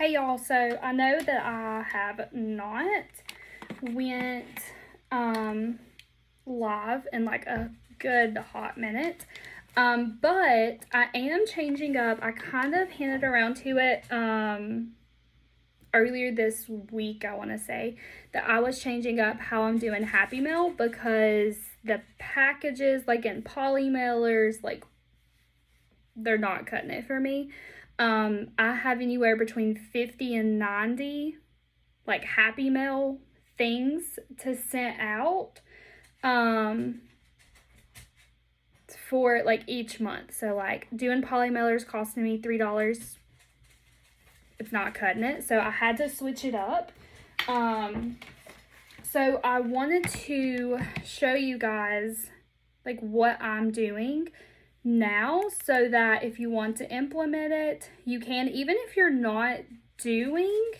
Hey y'all, so I know that I have not went live in like a good hot minute, but I am changing up. I kind of hinted around to it earlier this week, I want to say, that I was changing up how I'm doing Happy Mail because the packages, like in poly mailers, like they're not cutting it for me. I have anywhere between 50 and 90 like Happy Mail things to send out for like each month. So like doing poly mailers costing me $3. It's not cutting it. So I had to switch it up. So I wanted to show you guys like what I'm doing now so that if you want to implement it, you can, even if you're not doing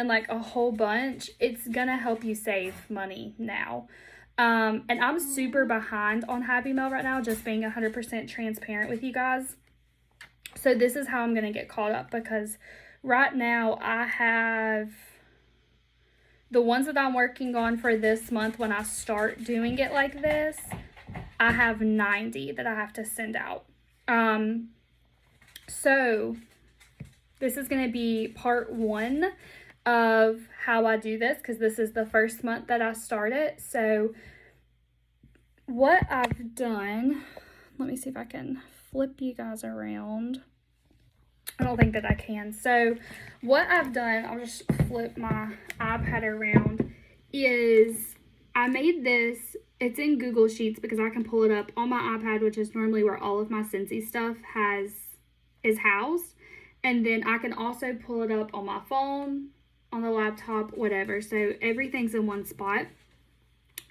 like a whole bunch, it's gonna help you save money now. And I'm super behind on Happy Mail right now, just being 100% transparent with you guys. So this is how I'm gonna get caught up, because right now I have the ones that I'm working on for this month. When I start doing it like this, I have 90 that I have to send out. So this is going to be part 1 of how I do this, because this is the first month that I started. So what I've done, let me see if I can flip you guys around. I don't think that I can. So what I've done, I'll just flip my iPad around, is I made this. It's in Google Sheets because I can pull it up on my iPad, which is normally where all of my Scentsy stuff is housed. And then I can also pull it up on my phone, on the laptop, whatever. So everything's in one spot.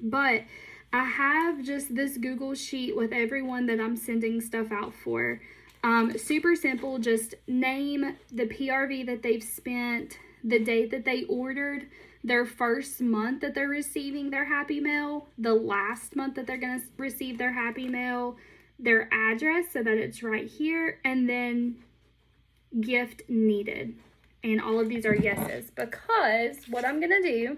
But I have just this Google Sheet with everyone that I'm sending stuff out for. Super simple. Just name the PRV that they've spent, the date that they ordered, their first month that they're receiving their Happy Mail, the last month that they're going to receive their Happy Mail, their address so that it's right here, and then gift needed. And all of these are yeses, because what I'm going to do,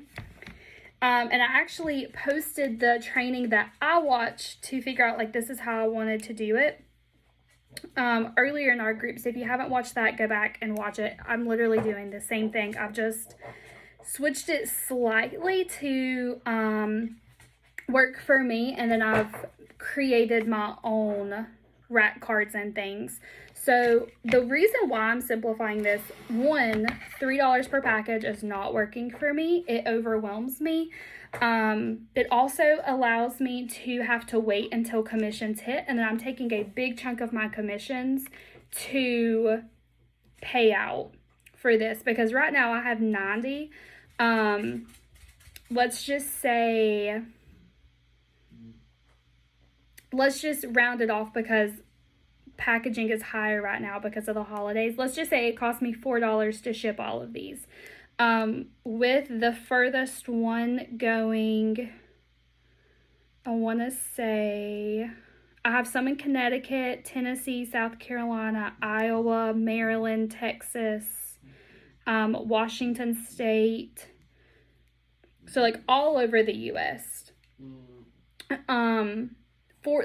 and I actually posted the training that I watched to figure out, like, this is how I wanted to do it. Earlier in our group. So if you haven't watched that, go back and watch it. I'm literally doing the same thing. I've just switched it slightly to work for me, and then I've created my own rack cards and things. So the reason why I'm simplifying this, one, $3 per package is not working for me. It overwhelms me. It also allows me to have to wait until commissions hit, and then I'm taking a big chunk of my commissions to pay out for this, because right now I have 90. Let's just round it off because packaging is higher right now because of the holidays. Let's just say it cost me $4 to ship all of these. With the furthest one going, I want to say, I have some in Connecticut, Tennessee, South Carolina, Iowa, Maryland, Texas, Washington State. So like all over the U.S.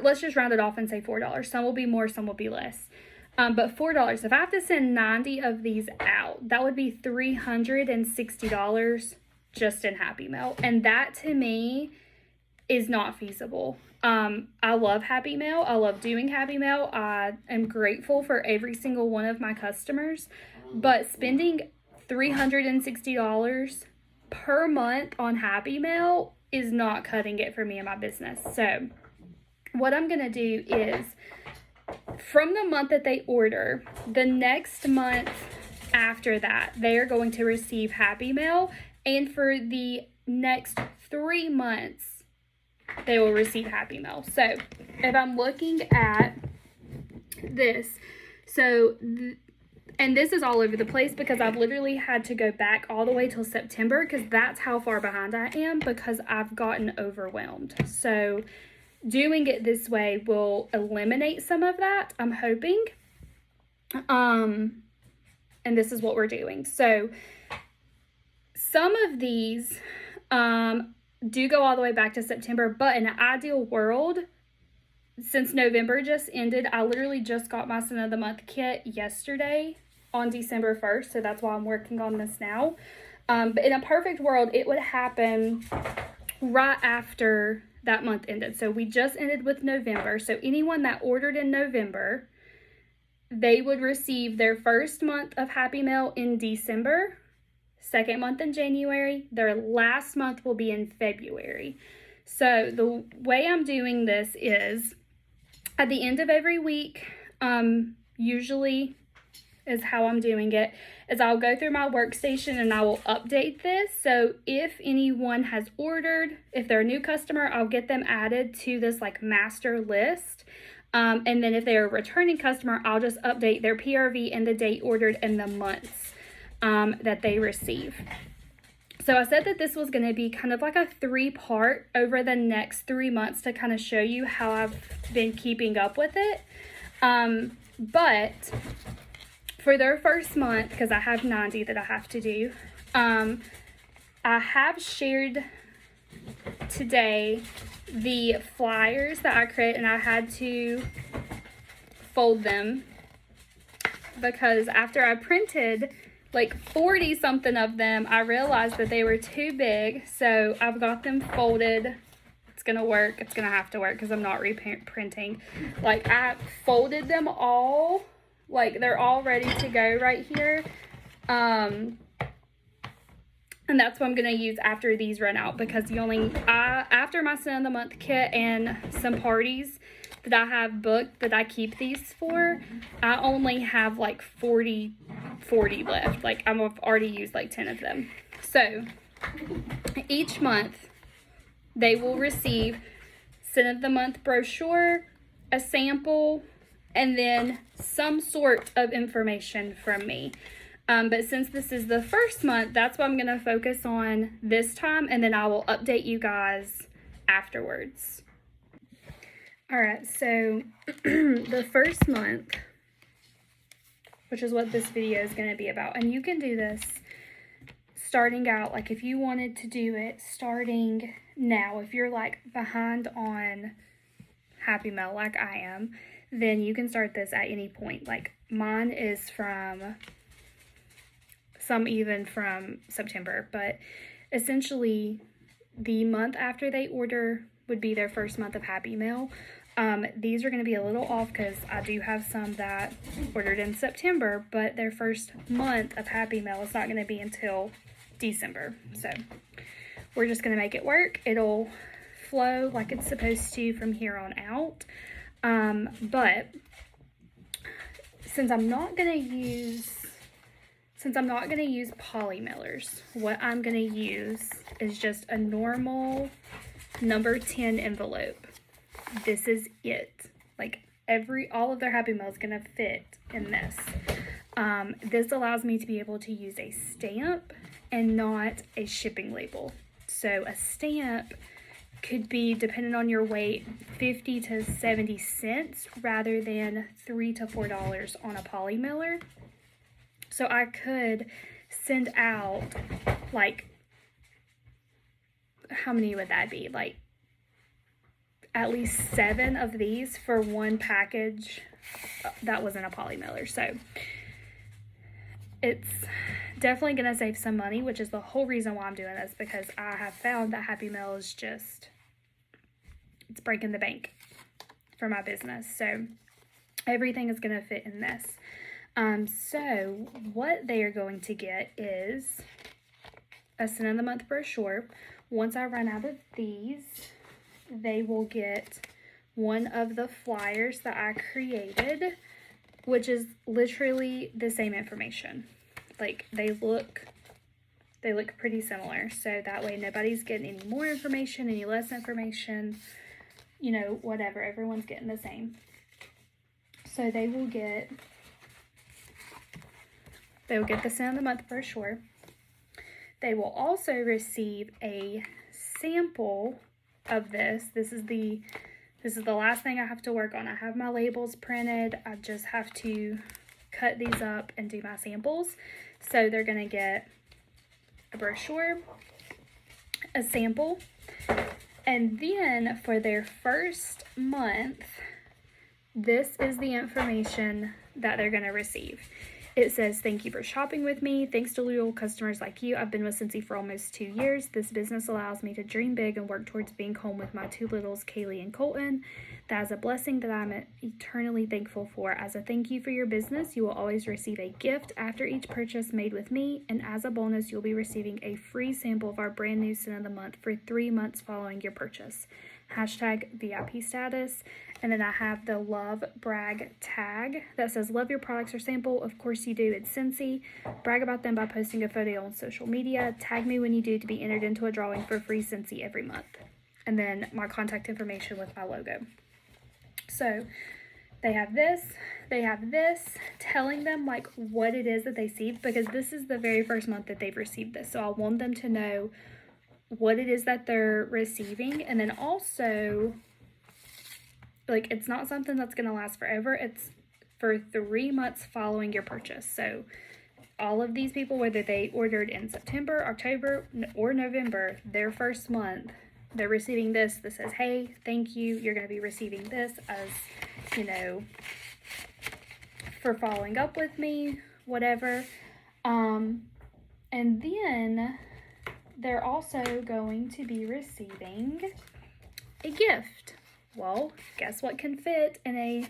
Let's just round it off and say $4. Some will be more, some will be less. But $4, if I have to send 90 of these out, that would be $360 just in Happy Mail. And that to me is not feasible. I love Happy Mail. I love doing Happy Mail. I am grateful for every single one of my customers. But spending $360 per month on Happy Mail is not cutting it for me and my business. So what I'm going to do is, from the month that they order, the next month after that, they are going to receive Happy Mail. And for the next 3 months, they will receive Happy Mail. So if I'm looking at this, and this is all over the place because I've literally had to go back all the way till September, because that's how far behind I am, because I've gotten overwhelmed. So doing it this way will eliminate some of that, I'm hoping. And this is what we're doing. So some of these do go all the way back to September, but in an ideal world, since November just ended, I literally just got my Sin of the Month kit yesterday on December 1st, so that's why I'm working on this now. But in a perfect world, it would happen right after that month ended. So we just ended with November, so anyone that ordered in November, they would receive their first month of Happy Mail in December, second month in January, their last month will be in February. So the way I'm doing this is at the end of every week, usually is how I'm doing it, is I'll go through my workstation and I will update this. So if anyone has ordered, if they're a new customer, I'll get them added to this like master list. And then if they're a returning customer, I'll just update their PRV and the date ordered and the months that they receive. So I said that this was going to be kind of like a 3-part over the next 3 months to kind of show you how I've been keeping up with it. But for their first month, because I have 90 that I have to do, I have shared today the flyers that I create, and I had to fold them because after I printed like 40 something of them, I realized that they were too big, so I've got them folded. It's gonna work. It's gonna have to work because I'm not reprinting. Like, I folded them all, like they're all ready to go right here. And that's what I'm gonna use after these run out, because after my Sin of the Month kit and some parties that I have booked that I keep these for, I only have like 40 left. Like, I've already used like 10 of them. So each month they will receive Sin of the Month brochure, a sample, and then some sort of information from me. But since this is the first month, that's what I'm going to focus on this time, and then I will update you guys afterwards. Alright, so the first month, which is what this video is going to be about, and you can do this starting out, like if you wanted to do it starting now, if you're like behind on Happy Mail like I am, then you can start this at any point. Like, mine is from even from September, but essentially the month after they order would be their first month of Happy Mail. These are going to be a little off because I do have some that ordered in September, but their first month of Happy Mail is not going to be until December. So we're just going to make it work. It'll flow like it's supposed to from here on out. But since I'm not going to use poly mailers, what I'm going to use is just a normal number 10 envelope. This is it. Like, all of their Happy Mail is going to fit in this. This allows me to be able to use a stamp and not a shipping label. So a stamp could be, depending on your weight, 50 to 70 cents rather than $3 to $4 on a poly mailer. So I could send out, like, how many would that be? Like, at least 7 of these for one package that wasn't a poly mailer. So it's definitely going to save some money, which is the whole reason why I'm doing this, because I have found that Happy Mail is just, it's breaking the bank for my business. So everything is going to fit in this. So what they are going to get is a Sin of the Month brochure. Once I run out of these, they will get one of the flyers that I created, which is literally the same information. Like, they look pretty similar, so that way nobody's getting any more information, any less information, you know, whatever. Everyone's getting the same. So they will get the Sin of the Month brochure. They will also receive a sample of this. This is the last thing I have to work on. I have my labels printed. I just have to cut these up and do my samples. So they're going to get a brochure, a sample, and then for their first month, this is the information that they're going to receive. It says, thank you for shopping with me. Thanks to loyal customers like you, I've been with Scentsy for almost 2 years. This business allows me to dream big and work towards being home with my 2 littles, Kaylee and Colton. That is a blessing that I'm eternally thankful for. As a thank you for your business, you will always receive a gift after each purchase made with me. And as a bonus, you'll be receiving a free sample of our brand new scent of the month for 3 months following your purchase. Hashtag VIP status. And then I have the love brag tag that says, love your products or sample. Of course you do. It's Scentsy. Brag about them by posting a photo on social media. Tag me when you do to be entered into a drawing for free Scentsy every month. And then my contact information with my logo. So they have this, telling them like what it is that they received, because this is the very first month that they've received this. So I want them to know what it is that they're receiving. And then also, like, it's not something that's going to last forever. It's for 3 months following your purchase. So all of these people, whether they ordered in September, October, or November, their first month, they're receiving this that says, hey, thank you. You're going to be receiving this as, you know, for following up with me, whatever. And then they're also going to be receiving a gift. Well, guess what can fit in a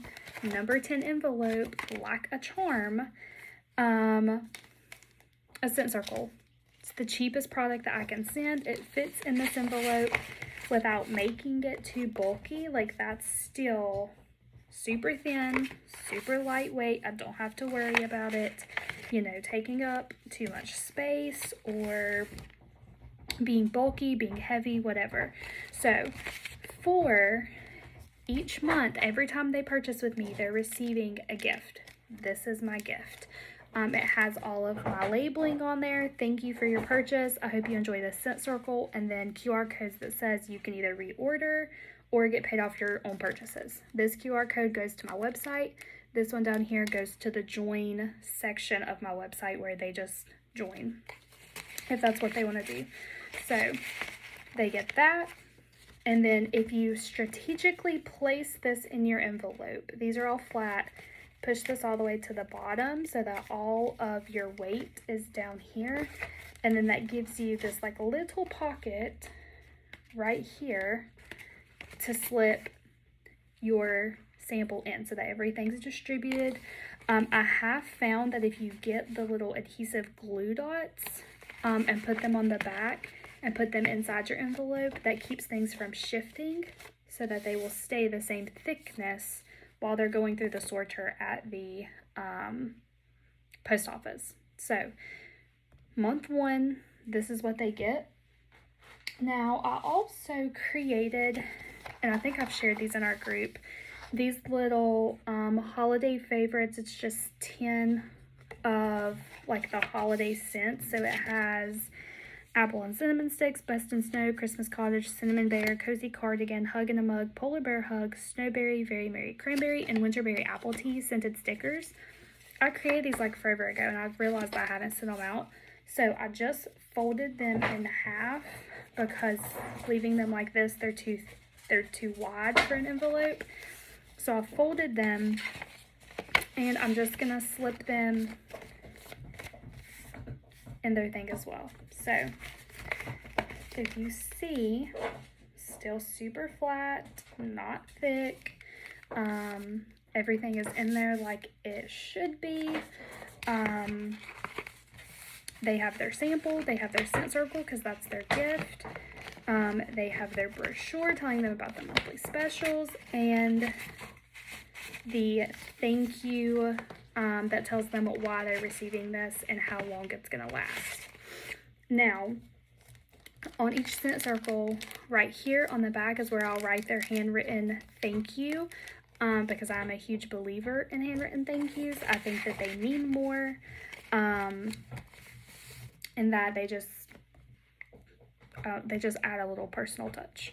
number 10 envelope like a charm? A scent circle. It's the cheapest product that I can send. It fits in this envelope without making it too bulky. Like, that's still super thin, super lightweight. I don't have to worry about it, you know, taking up too much space or being bulky, being heavy, whatever. So for each month, every time they purchase with me, they're receiving a gift. This is my gift. It has all of my labeling on there. Thank you for your purchase. I hope you enjoy this scent circle. And then QR codes that says you can either reorder or get paid off your own purchases. This QR code goes to my website. This one down here goes to the join section of my website where they just join if that's what they want to do. So they get that. And then if you strategically place this in your envelope, these are all flat, push this all the way to the bottom so that all of your weight is down here. And then that gives you this like little pocket right here to slip your sample in so that everything's distributed. I have found that if you get the little adhesive glue dots and put them on the back and put them inside your envelope, that keeps things from shifting so that they will stay the same thickness while they're going through the sorter at the post office. So month 1, this is what they get. Now I also created, and I think I've shared these in our group, these little holiday favorites. It's just 10 of like the holiday scents. So it has apple and cinnamon sticks, Best in Snow, Christmas Cottage, Cinnamon Bear, Cozy Cardigan, Hug in a Mug, Polar Bear Hug, Snowberry, Very Merry Cranberry, and Winterberry Apple Tea scented stickers. I created these like forever ago and I've realized I haven't sent them out. So I just folded them in half because leaving them like this, they're too wide for an envelope. So I folded them and I'm just gonna slip them in their thing as well. So if you see, still super flat, not thick. Everything is in there like it should be. They have their sample, they have their scent circle because that's their gift. They have their brochure telling them about the monthly specials and the thank you that tells them why they're receiving this and how long it's going to last. Now, on each scent circle right here on the back is where I'll write their handwritten thank you because I'm a huge believer in handwritten thank yous. I think that they mean more and that they just add a little personal touch.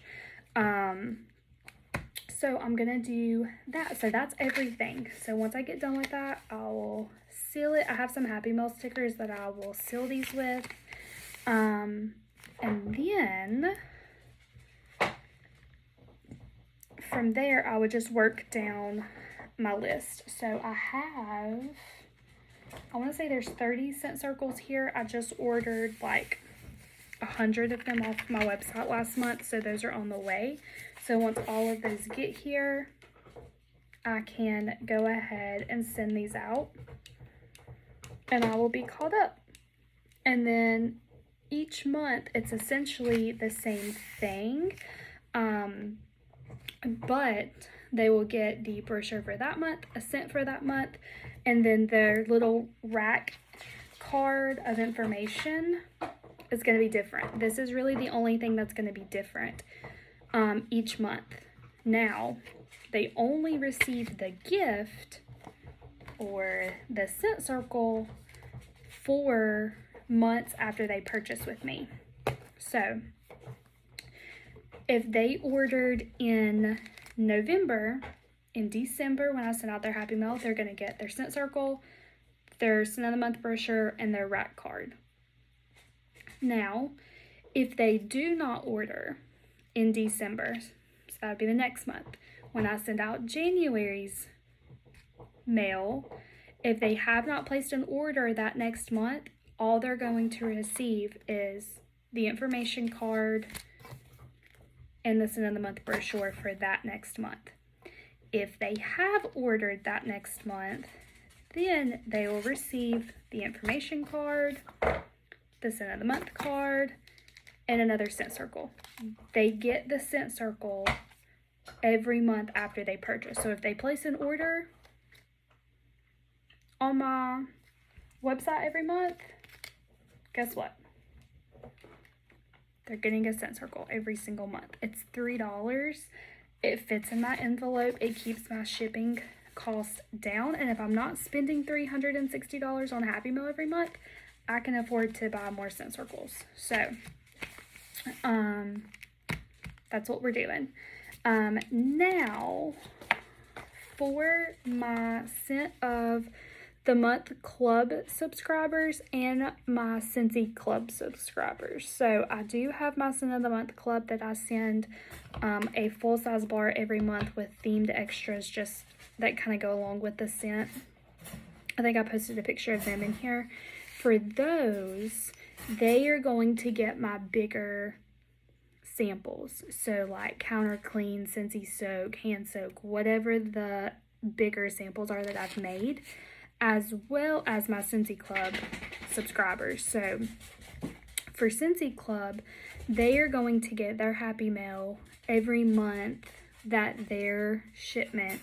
So I'm gonna do that. So that's everything. So once I get done with that, I will seal it. I have some Happy Meal stickers that I will seal these with. And then from there, I would just work down my list. So I want to say there's 30 cent circles here. I just ordered like 100 of them off my website last month, so those are on the way. So once all of those get here, I can go ahead and send these out, and I will be caught up. And then each month, it's essentially the same thing, but they will get the brochure for that month, a cent for that month, and then their little rack card of information is going to be different. This is really the only thing that's going to be different each month. Now, they only receive the gift or the cent circle 4 months after they purchase with me. So, if they ordered in November, in December when I send out their Happy Meal, they're going to get their cent circle, their cent of the month brochure, and their rack card. Now, if they do not order in December, so that would be the next month, when I send out January's mail, if they have not placed an order that next month, all they're going to receive is the information card and the cent of the month brochure for that next month. If they have ordered that next month, then they will receive the information card, the cent of the month card, and another cent circle. They get the cent circle every month after they purchase. So if they place an order on my website every month, guess what? They're getting a cent circle every single month. It's $3. It fits in my envelope. It keeps my shipping costs down. And if I'm not spending $360 on Happy Meal every month, I can afford to buy more cent circles. So, that's what we're doing. Now, for my cent of the month club subscribers and my Scentsy club subscribers. So I do have my cent of the month club that I send a full-size bar every month with themed extras just that kind of go along with the scent. I think I posted a picture of them in here. For those, they are going to get my bigger samples. So like Counter Clean, Scentsy Soak, Hand Soak, whatever the bigger samples are that I've made, as well as my Scentsy Club subscribers. So for Scentsy Club, they are going to get their Happy Mail every month that their shipment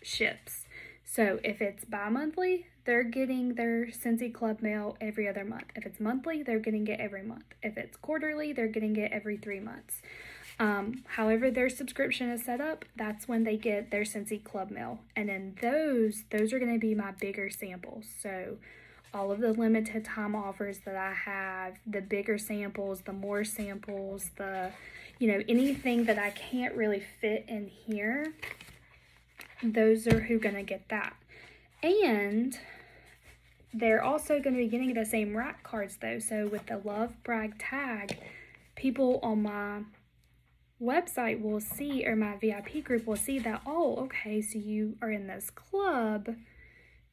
ships. So if it's bi-monthly, they're getting their Scentsy Club mail every other month. If it's monthly, they're getting it every month. If it's quarterly, they're getting it every 3 months. However their subscription is set up, that's when they get their Scentsy Club mail. And then those are going to be my bigger samples. So all of the limited time offers that I have, the bigger samples, the more samples, the, anything that I can't really fit in here, those are who going to get that. And they're also going to be getting the same rack cards though. So with the Love Brag tag, people on my website will see, or my VIP group will see that, oh, okay, so you are in this club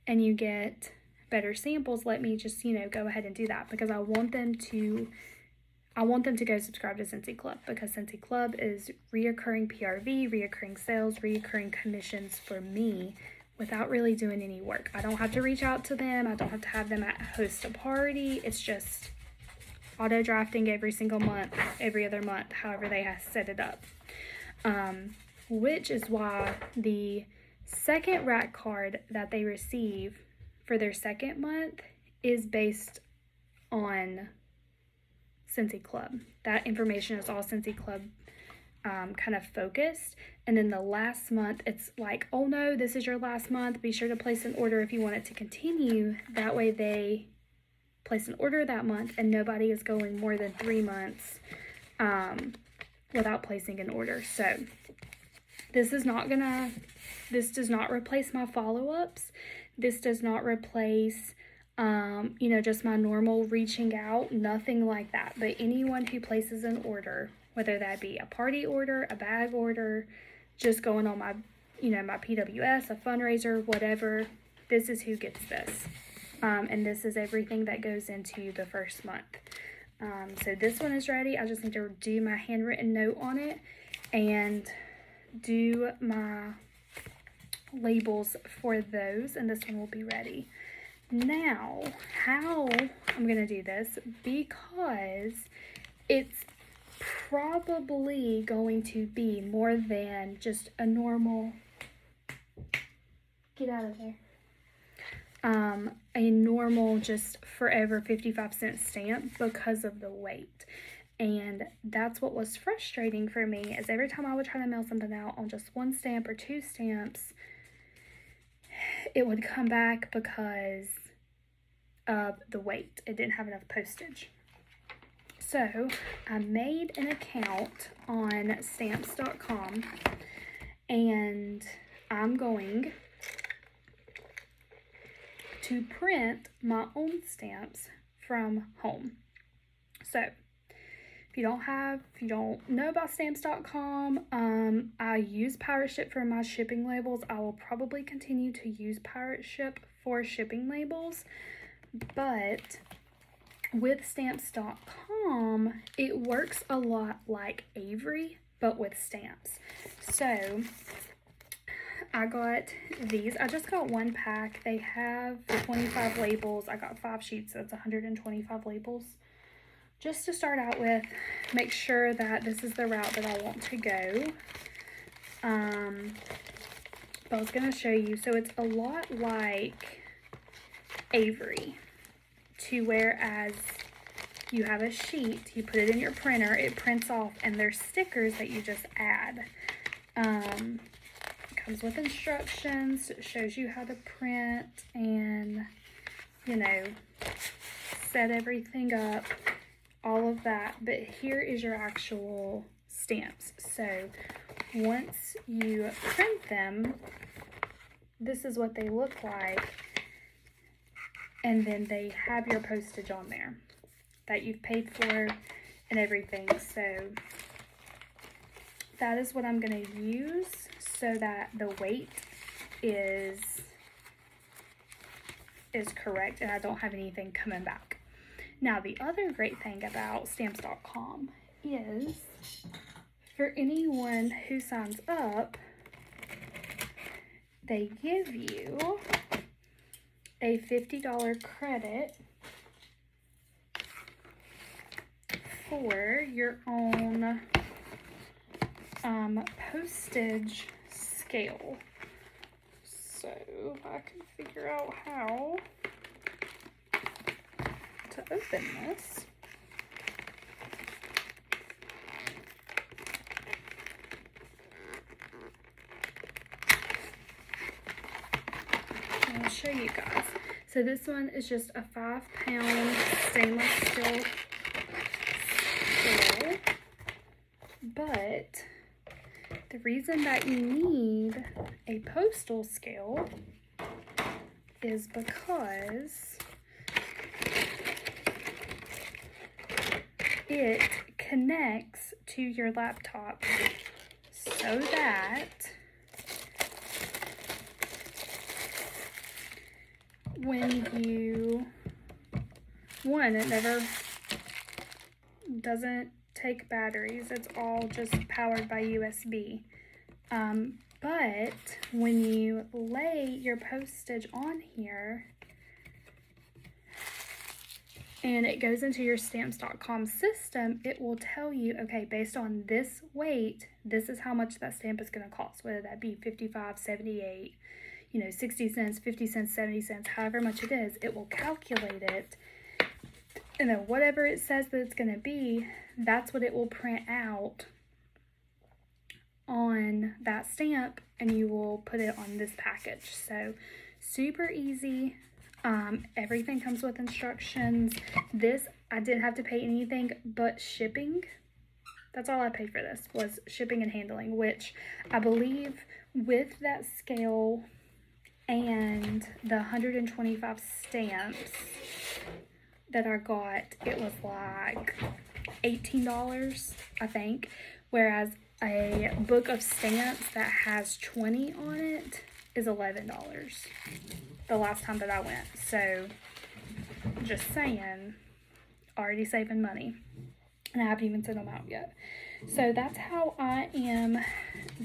and you get better samples. Let me just, go ahead and do that, because I want them to go subscribe to Scentsy Club, because Scentsy Club is reoccurring PRV, reoccurring sales, reoccurring commissions for me without really doing any work. I don't have to reach out to them. I don't have to have them host a party. It's just auto drafting every single month, every other month, however they have set it up. Which is why the second rack card that they receive for their second month is based on Scentsy Club. That information is all Scentsy Club kind of focused. And then the last month, it's like, oh no, this is your last month. Be sure to place an order if you want it to continue. That way they place an order that month and nobody is going more than 3 months without placing an order. So this does not replace my follow-ups. This does not replace You know, just my normal reaching out, nothing like that. But anyone who places an order, whether that be a party order, a bag order, just going on my, you know, my PWS, a fundraiser, whatever, this is who gets this. And this is everything that goes into the first month. So this one is ready. I just need to do my handwritten note on it and do my labels for those, and this one will be ready. Now, how I'm going to do this, because it's probably going to be more than just a normal, get out of there, a normal just forever 55-cent stamp because of the weight. And that's what was frustrating for me, is every time I would try to mail something out on just one stamp or two stamps, it would come back because of the weight. It didn't have enough postage. So I made an account on stamps.com, and I'm going to print my own stamps from home. So if you don't know about stamps.com, I use Pirate Ship for my shipping labels. I will probably continue to use Pirate Ship for shipping labels, but with stamps.com, it works a lot like Avery, but with stamps. So I got these. I just got one pack. They have 25 labels. I got 5 sheets, so it's 125 labels. Just to start out with, make sure that this is the route that I want to go. But I was going to show you. So it's a lot like Avery, to whereas you have a sheet, you put it in your printer, it prints off, and there's stickers that you just add. It comes with instructions. It shows you how to print and, you know, set everything up, all of that. But here is your actual stamps. So once you print them, this is what they look like. And then they have your postage on there that you've paid for and everything. So that is what I'm going to use so that the weight is correct and I don't have anything coming back. Now, the other great thing about stamps.com is for anyone who signs up, they give you a $50 credit for your own postage scale. So if I can figure out how to open this. I'll show you guys. So this one is just a 5-pound stainless steel scale, but the reason that you need a postal scale is because it connects to your laptop so that when you, it never doesn't take batteries. It's all just powered by USB. But when you lay your postage on here and it goes into your stamps.com system, it will tell you, okay, based on this weight, this is how much that stamp is going to cost, whether that be 55, 78, 60 cents, 50 cents, 70 cents, however much it is, it will calculate it. And then whatever it says that it's going to be, that's what it will print out on that stamp, and you will put it on this package. So super easy. Everything comes with instructions. This, I didn't have to pay anything but shipping. That's all I paid for this, was shipping and handling, which I believe with that scale, And the 125 stamps that I got, it was like $18, I think. Whereas a book of stamps that has 20 on it is $11 the last time that I went. So, just saying, already saving money. And I haven't even sent them out yet. So that's how I am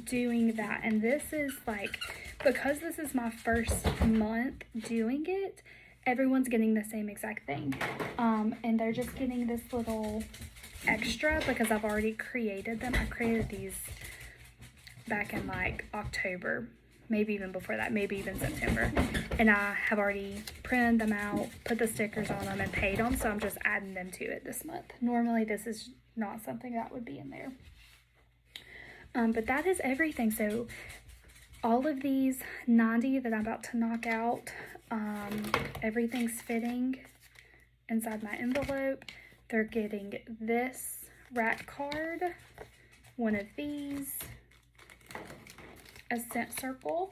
doing that. And this is like, because this is my first month doing it, everyone's getting the same exact thing. And they're just getting this little extra because I've already created them. I created these back in like October, maybe even before that, maybe even September. And I have already printed them out, put the stickers on them, and paid them. So I'm just adding them to it this month. Normally this is not something that would be in there. But that is everything. So all of these 90 that I'm about to knock out, everything's fitting inside my envelope. They're getting this rat card, one of these, a scent circle,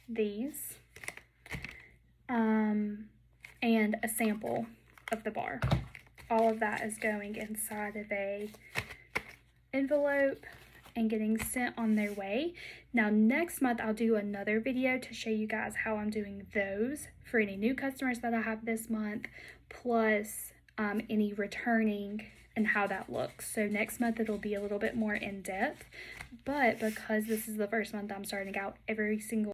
these, and a sample of the bar. All of that is going inside of a envelope and getting sent on their way. Now next month I'll do another video to show you guys how I'm doing those for any new customers that I have this month, plus any returning and how that looks. So next month it'll be a little bit more in depth, but because this is the first month I'm starting out, every single